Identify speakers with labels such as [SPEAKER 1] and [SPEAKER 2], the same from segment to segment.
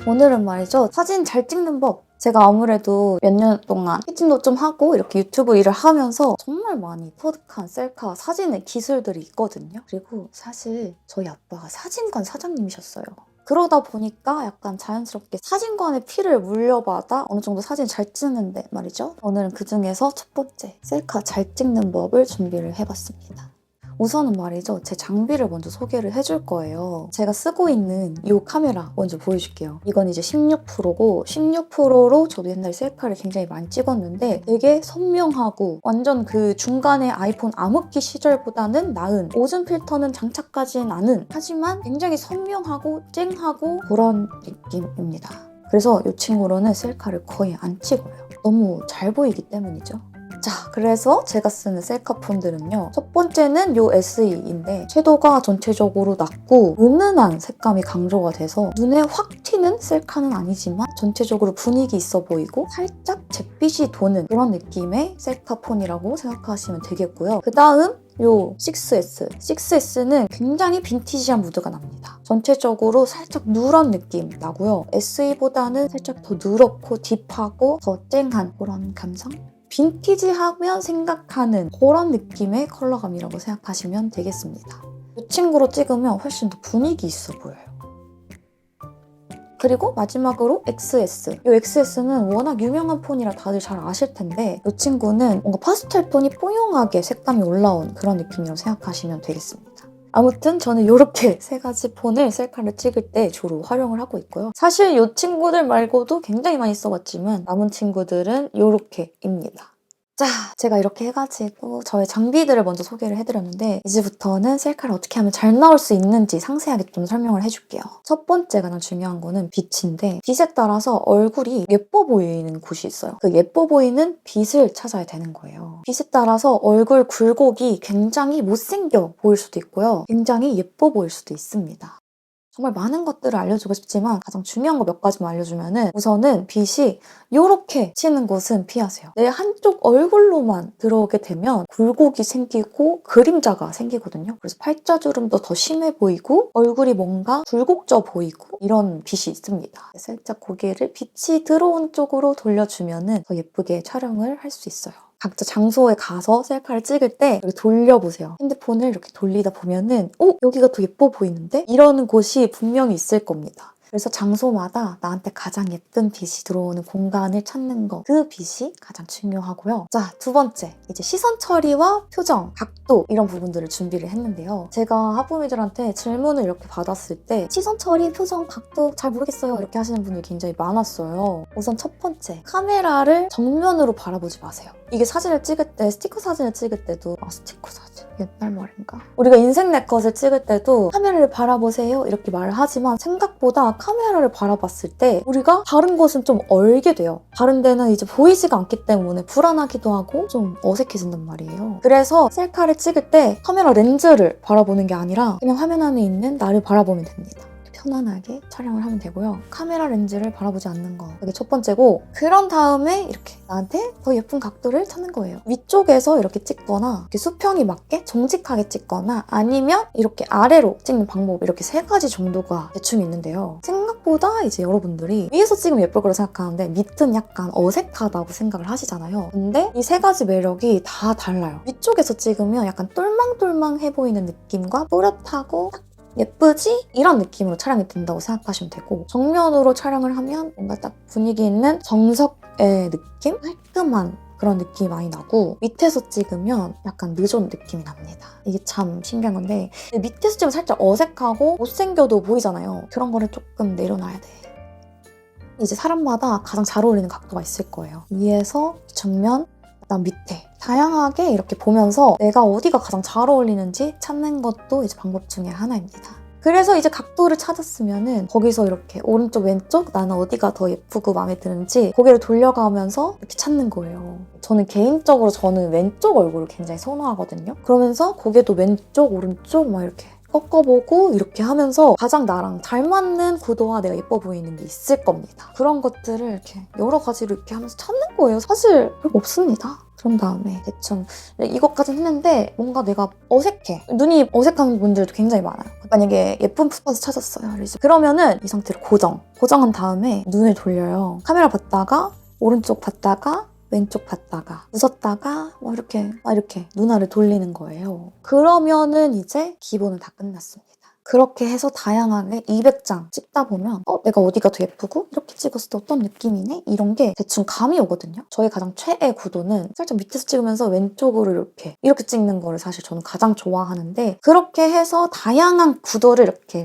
[SPEAKER 1] 오늘은 말이죠. 사진 잘 찍는 법. 제가 아무래도 몇 년 동안 피팅도 좀 하고 이렇게 유튜브 일을 하면서 정말 많이 터득한 셀카 사진의 기술들이 있거든요. 그리고 사실 저희 아빠가 사진관 사장님이셨어요. 그러다 보니까 약간 자연스럽게 사진관의 피를 물려받아 어느 정도 사진 잘 찍는데 말이죠. 오늘은 그중에서 첫 번째 셀카 잘 찍는 법을 준비를 해봤습니다. 우선은 말이죠. 제 장비를 먼저 소개를 해줄 거예요. 제가 쓰고 있는 이 카메라 먼저 보여줄게요. 이건 이제 16%고 16%로 저도 옛날에 셀카를 굉장히 많이 찍었는데 되게 선명하고 완전 그 중간에 아이폰 암흑기 시절보다는 나은 오즘 필터는 장착하진 않은 하지만 굉장히 선명하고 쨍하고 그런 느낌입니다. 그래서 이 친구로는 셀카를 거의 안 찍어요. 너무 잘 보이기 때문이죠. 자, 그래서 제가 쓰는 셀카폰들은요. 첫 번째는 요 SE인데 섀도우가 전체적으로 낮고 은은한 색감이 강조가 돼서 눈에 확 튀는 셀카는 아니지만 전체적으로 분위기 있어 보이고 살짝 잿빛이 도는 그런 느낌의 셀카폰이라고 생각하시면 되겠고요. 그 다음 요 6S. 6S는 굉장히 빈티지한 무드가 납니다. 전체적으로 살짝 누런 느낌 나고요. SE보다는 살짝 더 누렇고 딥하고 더 쨍한 그런 감성? 빈티지하면 생각하는 그런 느낌의 컬러감이라고 생각하시면 되겠습니다. 이 친구로 찍으면 훨씬 더 분위기 있어 보여요. 그리고 마지막으로 XS. 이 XS는 워낙 유명한 폰이라 다들 잘 아실 텐데 이 친구는 뭔가 파스텔 톤이 뽀용하게 색감이 올라온 그런 느낌이라고 생각하시면 되겠습니다. 아무튼 저는 이렇게 세 가지 폰을 셀카를 찍을 때 주로 활용을 하고 있고요. 사실 이 친구들 말고도 굉장히 많이 써봤지만 남은 친구들은 이렇게입니다. 자, 제가 이렇게 해가지고 저의 장비들을 먼저 소개를 해드렸는데 이제부터는 셀카를 어떻게 하면 잘 나올 수 있는지 상세하게 좀 설명을 해줄게요. 첫 번째 가장 중요한 거는 빛인데 빛에 따라서 얼굴이 예뻐 보이는 곳이 있어요. 그 예뻐 보이는 빛을 찾아야 되는 거예요. 빛에 따라서 얼굴 굴곡이 굉장히 못생겨 보일 수도 있고요. 굉장히 예뻐 보일 수도 있습니다. 정말 많은 것들을 알려주고 싶지만 가장 중요한 거 몇 가지만 알려주면은 우선은 빛이 이렇게 치는 곳은 피하세요. 내 한쪽 얼굴로만 들어오게 되면 굴곡이 생기고 그림자가 생기거든요. 그래서 팔자주름도 더 심해 보이고 얼굴이 뭔가 굴곡져 보이고 이런 빛이 있습니다. 살짝 고개를 빛이 들어온 쪽으로 돌려주면은 더 예쁘게 촬영을 할 수 있어요. 각자 장소에 가서 셀카를 찍을 때 이렇게 돌려보세요. 핸드폰을 이렇게 돌리다 보면은 여기가 더 예뻐 보이는데? 이러는 곳이 분명히 있을 겁니다. 그래서 장소마다 나한테 가장 예쁜 빛이 들어오는 공간을 찾는 거, 그 빛이 가장 중요하고요. 자, 두 번째, 이제 시선 처리와 표정, 각도 이런 부분들을 준비를 했는데요. 제가 학부모들한테 질문을 이렇게 받았을 때 시선 처리, 표정, 각도 잘 모르겠어요 이렇게 하시는 분들이 굉장히 많았어요. 우선 첫 번째, 카메라를 정면으로 바라보지 마세요. 이게 사진을 찍을 때, 스티커 사진을 찍을 때도 스티커 사진 옛날 말인가? 우리가 인생 네컷을 찍을 때도 카메라를 바라보세요 이렇게 말을 하지만 생각보다 카메라를 바라봤을 때 우리가 다른 것은 좀 얼게 돼요. 다른 데는 이제 보이지가 않기 때문에 불안하기도 하고 좀 어색해진단 말이에요. 그래서 셀카를 찍을 때 카메라 렌즈를 바라보는 게 아니라 그냥 화면 안에 있는 나를 바라보면 됩니다. 편안하게 촬영을 하면 되고요. 카메라 렌즈를 바라보지 않는 거. 그게 첫 번째고 그런 다음에 이렇게 나한테 더 예쁜 각도를 찾는 거예요. 위쪽에서 이렇게 찍거나 이렇게 수평이 맞게 정직하게 찍거나 아니면 이렇게 아래로 찍는 방법 이렇게 세 가지 정도가 대충 있는데요. 생각보다 이제 여러분들이 위에서 찍으면 예쁠 거라고 생각하는데 밑은 약간 어색하다고 생각을 하시잖아요. 근데 이 세 가지 매력이 다 달라요. 위쪽에서 찍으면 약간 똘망똘망해 보이는 느낌과 또렷하고 예쁘지? 이런 느낌으로 촬영이 된다고 생각하시면 되고 정면으로 촬영을 하면 뭔가 딱 분위기 있는 정석의 느낌? 깔끔한 그런 느낌이 많이 나고 밑에서 찍으면 약간 늦은 느낌이 납니다. 이게 참 신기한 건데 밑에서 찍으면 살짝 어색하고 못생겨도 보이잖아요. 그런 거를 조금 내려놔야 돼. 이제 사람마다 가장 잘 어울리는 각도가 있을 거예요. 위에서 정면, 그다음 밑에 다양하게 이렇게 보면서 내가 어디가 가장 잘 어울리는지 찾는 것도 이제 방법 중에 하나입니다. 그래서 이제 각도를 찾았으면은 거기서 이렇게 오른쪽 왼쪽 나는 어디가 더 예쁘고 마음에 드는지 고개를 돌려가면서 이렇게 찾는 거예요. 저는 개인적으로 왼쪽 얼굴을 굉장히 선호하거든요. 그러면서 고개도 왼쪽 오른쪽 막 이렇게 꺾어보고 이렇게 하면서 가장 나랑 잘 맞는 구도와 내가 예뻐 보이는 게 있을 겁니다. 그런 것들을 이렇게 여러 가지로 이렇게 하면서 찾는 거예요. 사실 별거 없습니다. 그런 다음에 대충 이것까지 했는데 뭔가 내가 어색해. 눈이 어색한 분들도 굉장히 많아요. 만약에 예쁜 풋팟을 찾았어요. 그러면은 이 상태로 고정한 다음에 눈을 돌려요. 카메라 봤다가 오른쪽 봤다가 왼쪽 봤다가 웃었다가 이렇게 눈알을 돌리는 거예요. 그러면은 이제 기본은 다 끝났습니다. 그렇게 해서 다양하게 200장 찍다 보면 내가 어디가 더 예쁘고 이렇게 찍었을 때 어떤 느낌이네? 이런 게 대충 감이 오거든요. 저의 가장 최애 구도는 살짝 밑에서 찍으면서 왼쪽으로 이렇게 찍는 거를 사실 저는 가장 좋아하는데, 그렇게 해서 다양한 구도를 이렇게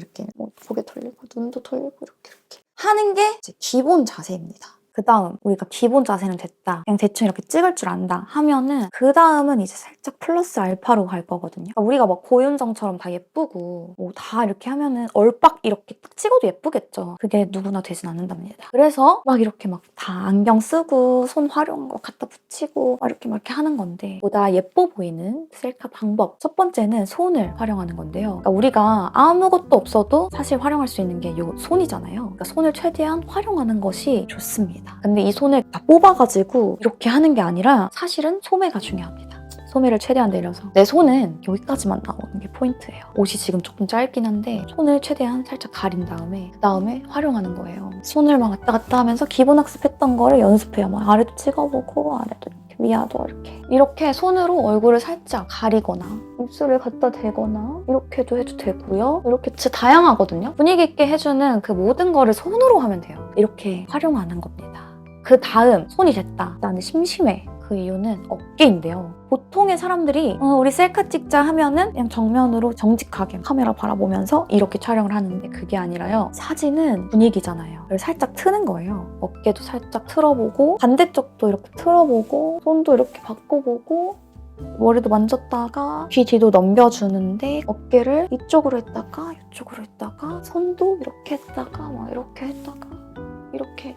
[SPEAKER 1] 고개 돌리고 눈도 돌리고 이렇게 하는 게 이제 기본 자세입니다. 그 다음 우리가 기본 자세는 됐다, 그냥 대충 이렇게 찍을 줄 안다 하면은 그 다음은 이제 살짝 플러스 알파로 갈 거거든요. 그러니까 우리가 막 고윤정처럼 다 예쁘고 다 이렇게 하면은 얼빡 이렇게 딱 찍어도 예쁘겠죠. 그게 누구나 되진 않는답니다. 그래서 막 이렇게 막 다 안경 쓰고 손 화려한 거 갖다 붙이고 막 이렇게 하는 건데, 보다 예뻐 보이는 셀카 방법 첫 번째는 손을 활용하는 건데요. 그러니까 우리가 아무것도 없어도 사실 활용할 수 있는 게 이 손이잖아요. 그러니까 손을 최대한 활용하는 것이 좋습니다. 근데 이 손을 다 뽑아가지고 이렇게 하는 게 아니라 사실은 소매가 중요합니다. 소매를 최대한 내려서 내 손은 여기까지만 나오는 게 포인트예요. 옷이 지금 조금 짧긴 한데 손을 최대한 살짝 가린 다음에 그 다음에 활용하는 거예요. 손을 막 왔다 갔다 하면서 기본 학습했던 거를 연습해요. 막 아래도 찍어보고 아래도 이렇게 위아도 이렇게 손으로 얼굴을 살짝 가리거나 입술을 갖다 대거나 이렇게도 해도 되고요. 이렇게 진짜 다양하거든요. 분위기 있게 해주는 그 모든 거를 손으로 하면 돼요. 이렇게 활용하는 겁니다. 그 다음 손이 됐다. 나는 심심해. 그 이유는 어깨인데요. 보통의 사람들이 우리 셀카 찍자 하면은 그냥 정면으로 정직하게 카메라 바라보면서 이렇게 촬영을 하는데, 그게 아니라요. 사진은 분위기잖아요. 그래서 살짝 트는 거예요. 어깨도 살짝 틀어보고 반대쪽도 이렇게 틀어보고 손도 이렇게 바꿔보고 머리도 만졌다가 귀 뒤도 넘겨주는데 어깨를 이쪽으로 했다가 이쪽으로 했다가 손도 이렇게 했다가 막 이렇게 했다가 이렇게.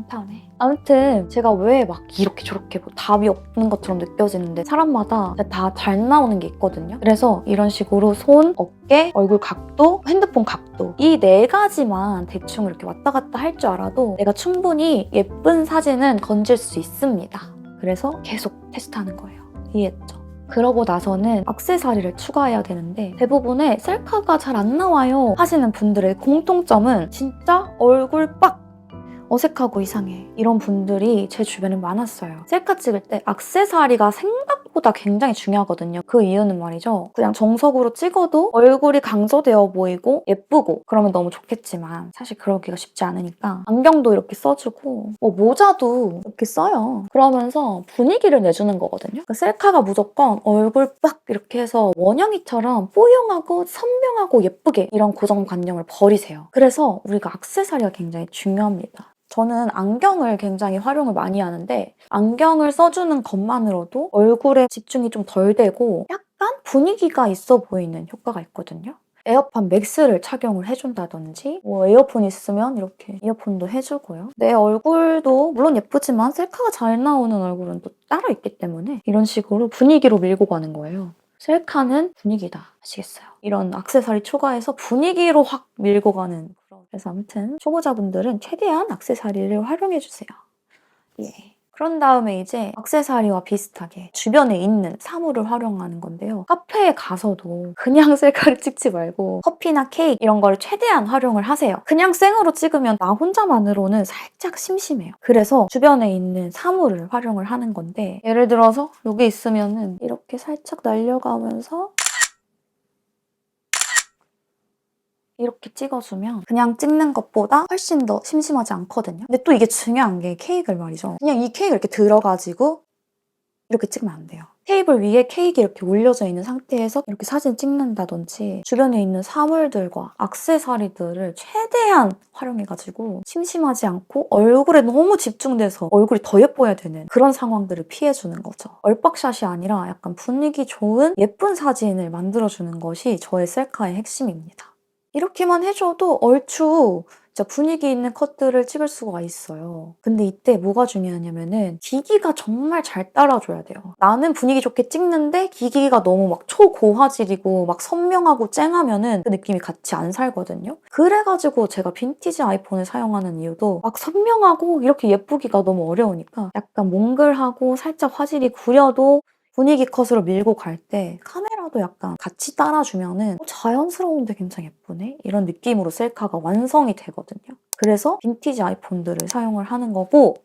[SPEAKER 1] 한타네. 아무튼 제가 왜 막 이렇게 저렇게 답이 없는 것처럼 느껴지는데, 사람마다 다 잘 나오는 게 있거든요. 그래서 이런 식으로 손, 어깨, 얼굴 각도, 핸드폰 각도 이 4가지만 대충 이렇게 왔다 갔다 할 줄 알아도 내가 충분히 예쁜 사진은 건질 수 있습니다. 그래서 계속 테스트하는 거예요. 이해했죠? 그러고 나서는 액세서리를 추가해야 되는데, 대부분의 셀카가 잘 안 나와요 하시는 분들의 공통점은 진짜 얼굴 빡! 어색하고 이상해. 이런 분들이 제 주변에 많았어요. 셀카 찍을 때 액세서리가 생각보다 굉장히 중요하거든요. 그 이유는 말이죠. 그냥 정석으로 찍어도 얼굴이 강조되어 보이고 예쁘고 그러면 너무 좋겠지만 사실 그러기가 쉽지 않으니까 안경도 이렇게 써주고 모자도 이렇게 써요. 그러면서 분위기를 내주는 거거든요. 그러니까 셀카가 무조건 얼굴 빡 이렇게 해서 원영이처럼 뽀용하고 선명하고 예쁘게, 이런 고정관념을 버리세요. 그래서 우리가 액세서리가 굉장히 중요합니다. 저는 안경을 굉장히 활용을 많이 하는데, 안경을 써주는 것만으로도 얼굴에 집중이 좀 덜 되고 약간 분위기가 있어 보이는 효과가 있거든요. 에어팟 맥스를 착용을 해준다든지, 에어폰 있으면 이렇게 이어폰도 해주고요. 내 얼굴도 물론 예쁘지만 셀카가 잘 나오는 얼굴은 또 따로 있기 때문에 이런 식으로 분위기로 밀고 가는 거예요. 셀카는 분위기다. 아시겠어요? 이런 액세서리 추가해서 분위기로 확 밀고 가는 그런. 그래서 아무튼 초보자분들은 최대한 액세서리를 활용해주세요. 예. 그런 다음에 이제 액세서리와 비슷하게 주변에 있는 사물을 활용하는 건데요. 카페에 가서도 그냥 셀카를 찍지 말고 커피나 케이크 이런 걸 최대한 활용을 하세요. 그냥 생으로 찍으면 나 혼자만으로는 살짝 심심해요. 그래서 주변에 있는 사물을 활용을 하는 건데, 예를 들어서 여기 있으면은 이렇게 살짝 날려가면서 이렇게 찍어주면 그냥 찍는 것보다 훨씬 더 심심하지 않거든요. 근데 또 이게 중요한 게 케이크를 말이죠. 그냥 이 케이크를 이렇게 들어가지고 이렇게 찍으면 안 돼요. 테이블 위에 케이크 이렇게 올려져 있는 상태에서 이렇게 사진 찍는다든지 주변에 있는 사물들과 액세서리들을 최대한 활용해가지고 심심하지 않고 얼굴에 너무 집중돼서 얼굴이 더 예뻐야 되는 그런 상황들을 피해주는 거죠. 얼빡샷이 아니라 약간 분위기 좋은 예쁜 사진을 만들어주는 것이 저의 셀카의 핵심입니다. 이렇게만 해줘도 얼추 진짜 분위기 있는 컷들을 찍을 수가 있어요. 근데 이때 뭐가 중요하냐면은 기기가 정말 잘 따라줘야 돼요. 나는 분위기 좋게 찍는데 기기가 너무 막 초고화질이고 막 선명하고 쨍하면은 그 느낌이 같이 안 살거든요. 그래가지고 제가 빈티지 아이폰을 사용하는 이유도 막 선명하고 이렇게 예쁘기가 너무 어려우니까 약간 몽글하고 살짝 화질이 구려도 분위기 컷으로 밀고 갈 때 카메라도 약간 같이 따라주면은 자연스러운데 굉장히 예쁘네? 이런 느낌으로 셀카가 완성이 되거든요. 그래서 빈티지 아이폰들을 사용을 하는 거고,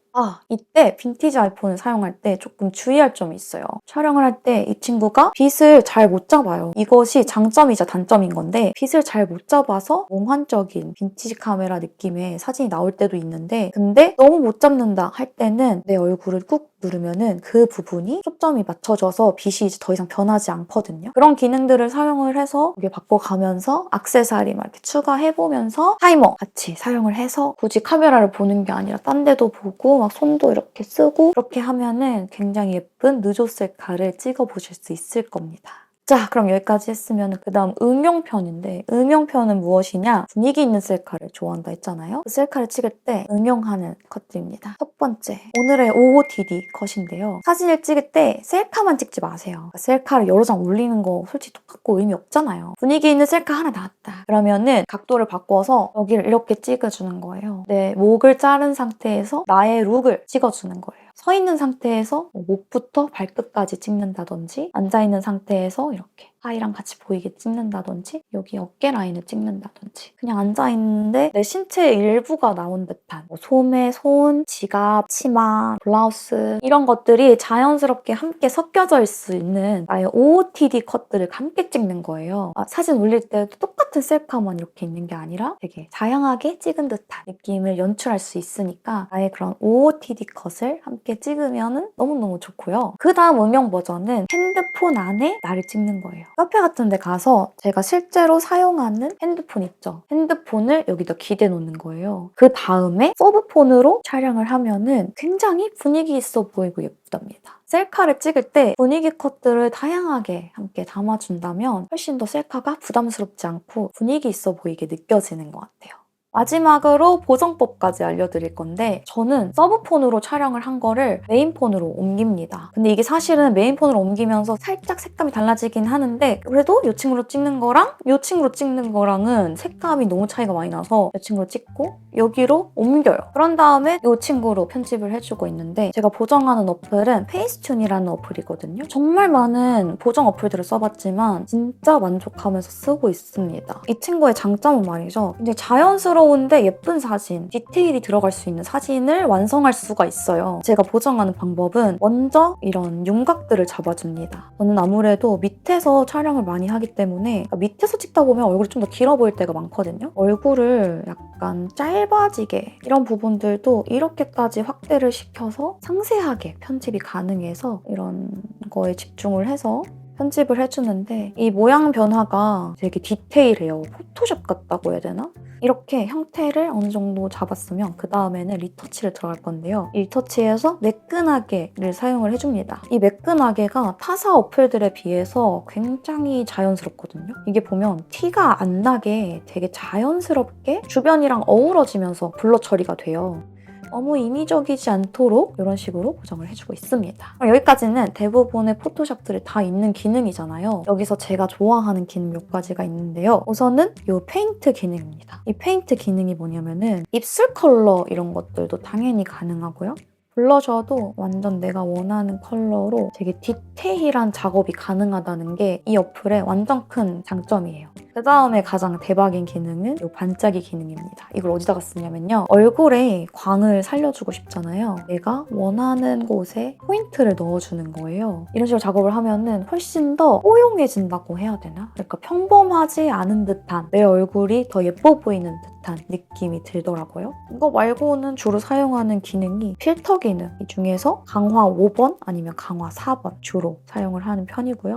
[SPEAKER 1] 이때 빈티지 아이폰을 사용할 때 조금 주의할 점이 있어요. 촬영을 할 때 이 친구가 빛을 잘 못 잡아요. 이것이 장점이자 단점인 건데 빛을 잘 못 잡아서 몽환적인 빈티지 카메라 느낌의 사진이 나올 때도 있는데, 근데 너무 못 잡는다 할 때는 내 얼굴을 꾹 누르면은 그 부분이 초점이 맞춰져서 빛이 이제 더 이상 변하지 않거든요. 그런 기능들을 사용을 해서 이게 바꿔가면서 액세서리 막 이렇게 추가해보면서 타이머 같이 사용을 해서 굳이 카메라를 보는 게 아니라 딴 데도 보고 막 손도 이렇게 쓰고 그렇게 하면은 굉장히 예쁜 느조 셀카를 찍어보실 수 있을 겁니다. 자, 그럼 여기까지 했으면 그 다음 응용편인데, 응용편은 무엇이냐? 분위기 있는 셀카를 좋아한다 했잖아요. 그 셀카를 찍을 때 응용하는 컷들입니다. 첫 번째, 오늘의 OOTD 컷인데요. 사진을 찍을 때 셀카만 찍지 마세요. 셀카를 여러 장 올리는 거 솔직히 똑같고 의미 없잖아요. 분위기 있는 셀카 하나 나왔다. 그러면은 각도를 바꿔서 여기를 이렇게 찍어주는 거예요. 내 목을 자른 상태에서 나의 룩을 찍어주는 거예요. 서 있는 상태에서 목부터 발끝까지 찍는다든지, 앉아있는 상태에서 이렇게 하이랑 같이 보이게 찍는다든지, 여기 어깨 라인을 찍는다든지, 그냥 앉아있는데 내 신체의 일부가 나온 듯한 소매, 손, 지갑, 치마, 블라우스 이런 것들이 자연스럽게 함께 섞여져 있을 수 있는 나의 OOTD 컷들을 함께 찍는 거예요. 사진 올릴 때도 똑같은 셀카만 이렇게 있는 게 아니라 되게 다양하게 찍은 듯한 느낌을 연출할 수 있으니까 나의 그런 OOTD 컷을 함께 찍으면 너무너무 좋고요. 그 다음 응용 버전은 핸드폰 안에 나를 찍는 거예요. 카페 같은 데 가서 제가 실제로 사용하는 핸드폰 있죠? 핸드폰을 여기다 기대 놓는 거예요. 그 다음에 서브폰으로 촬영을 하면은 굉장히 분위기 있어 보이고 예쁘답니다. 셀카를 찍을 때 분위기 컷들을 다양하게 함께 담아준다면 훨씬 더 셀카가 부담스럽지 않고 분위기 있어 보이게 느껴지는 것 같아요. 마지막으로 보정법까지 알려드릴 건데, 저는 서브폰으로 촬영을 한 거를 메인폰으로 옮깁니다. 근데 이게 사실은 메인폰으로 옮기면서 살짝 색감이 달라지긴 하는데, 그래도 이 친구로 찍는 거랑 이 친구로 찍는 거랑은 색감이 너무 차이가 많이 나서 이 친구로 찍고 여기로 옮겨요. 그런 다음에 이 친구로 편집을 해주고 있는데, 제가 보정하는 어플은 페이스튠이라는 어플이거든요. 정말 많은 보정 어플들을 써봤지만 진짜 만족하면서 쓰고 있습니다. 이 친구의 장점은 말이죠, 굉장히 자연스러운데 예쁜 사진, 디테일이 들어갈 수 있는 사진을 완성할 수가 있어요. 제가 보정하는 방법은 먼저 이런 윤곽들을 잡아줍니다. 저는 아무래도 밑에서 촬영을 많이 하기 때문에 밑에서 찍다 보면 얼굴이 좀 더 길어 보일 때가 많거든요. 얼굴을 약간 짧아지게 이런 부분들도 이렇게까지 확대를 시켜서 상세하게 편집이 가능해서 이런 거에 집중을 해서 편집을 해주는데, 이 모양 변화가 되게 디테일해요. 포토샵 같다고 해야 되나? 이렇게 형태를 어느 정도 잡았으면 그 다음에는 리터치를 들어갈 건데요. 이 리터치에서 매끈하게를 사용을 해줍니다. 이 매끈하게가 타사 어플들에 비해서 굉장히 자연스럽거든요. 이게 보면 티가 안 나게 되게 자연스럽게 주변이랑 어우러지면서 블러 처리가 돼요. 너무 인위적이지 않도록 이런 식으로 보정을 해주고 있습니다. 여기까지는 대부분의 포토샵들이 다 있는 기능이잖아요. 여기서 제가 좋아하는 기능 몇 가지가 있는데요. 우선은 이 페인트 기능입니다. 이 페인트 기능이 뭐냐면은 입술 컬러 이런 것들도 당연히 가능하고요. 블러셔도 완전 내가 원하는 컬러로 되게 디테일한 작업이 가능하다는 게 이 어플의 완전 큰 장점이에요. 그 다음에 가장 대박인 기능은 이 반짝이 기능입니다. 이걸 어디다가 쓰냐면요, 얼굴에 광을 살려주고 싶잖아요. 내가 원하는 곳에 포인트를 넣어주는 거예요. 이런 식으로 작업을 하면은 훨씬 더 뽀용해진다고 해야 되나? 그러니까 평범하지 않은 듯한, 내 얼굴이 더 예뻐 보이는 듯한 느낌이 들더라고요. 이거 말고는 주로 사용하는 기능이 필터 기능, 이 중에서 강화 5번 아니면 강화 4번 주로 사용을 하는 편이고요.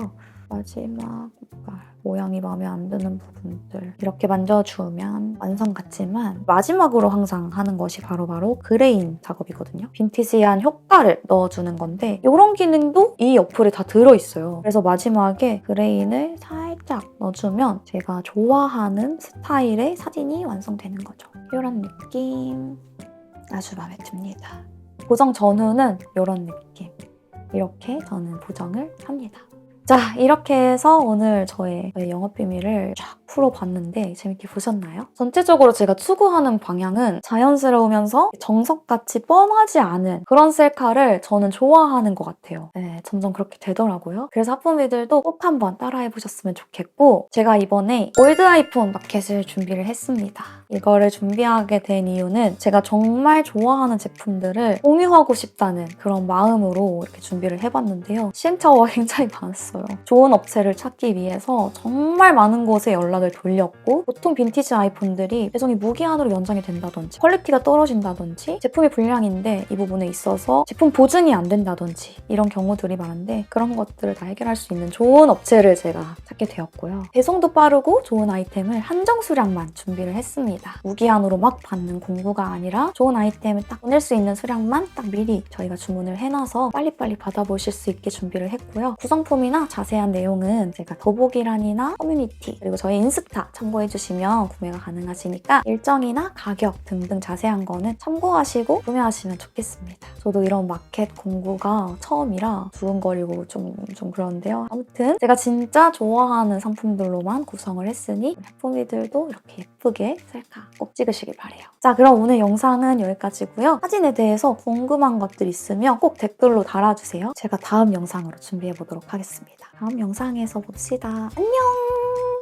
[SPEAKER 1] 마지막 모양이 마음에 안 드는 부분들 이렇게 만져주면 완성 같지만, 마지막으로 항상 하는 것이 바로 그레인 작업이거든요. 빈티지한 효과를 넣어주는 건데, 이런 기능도 이 어플에 다 들어있어요. 그래서 마지막에 그레인을 살짝 넣어주면 제가 좋아하는 스타일의 사진이 완성되는 거죠. 이런 느낌 아주 마음에 듭니다. 보정 전후는 이런 느낌. 이렇게 저는 보정을 합니다. 자, 이렇게 해서 오늘 저의 영업 비밀을 쫙 풀어봤는데 재밌게 보셨나요? 전체적으로 제가 추구하는 방향은 자연스러우면서 정석같이 뻔하지 않은 그런 셀카를 저는 좋아하는 것 같아요. 네, 점점 그렇게 되더라고요. 그래서 하품이들도 꼭 한번 따라해보셨으면 좋겠고 제가 이번에 올드 아이폰 마켓을 준비를 했습니다. 이거를 준비하게 된 이유는 제가 정말 좋아하는 제품들을 공유하고 싶다는 그런 마음으로 이렇게 준비를 해봤는데요. 시행착오가 굉장히 많았어요. 좋은 업체를 찾기 위해서 정말 많은 곳에 연락을 돌렸고 보통 빈티지 아이폰들이 배송이 무기한으로 연장이 된다든지 퀄리티가 떨어진다든지 제품이 불량인데 이 부분에 있어서 제품 보증이 안 된다든지 이런 경우들이 많은데 그런 것들을 다 해결할 수 있는 좋은 업체를 제가 찾게 되었고요. 배송도 빠르고 좋은 아이템을 한정 수량만 준비를 했습니다. 무기한으로 막 받는 공구가 아니라 좋은 아이템을 딱 보낼 수 있는 수량만 딱 미리 저희가 주문을 해놔서 빨리빨리 받아보실 수 있게 준비를 했고요. 구성품이나 자세한 내용은 제가 더보기란이나 커뮤니티 그리고 저희 인스타 참고해주시면 구매가 가능하시니까 일정이나 가격 등등 자세한 거는 참고하시고 구매하시면 좋겠습니다. 저도 이런 마켓 공구가 처음이라 두근거리고 좀 그런데요. 아무튼 제가 진짜 좋아하는 상품들로만 구성을 했으니 제품이들도 이렇게 예쁘게 셀카 꼭 찍으시길 바래요. 자, 그럼 오늘 영상은 여기까지고요. 사진에 대해서 궁금한 것들 있으면 꼭 댓글로 달아주세요. 제가 다음 영상으로 준비해보도록 하겠습니다. 다음 영상에서 봅시다. 안녕!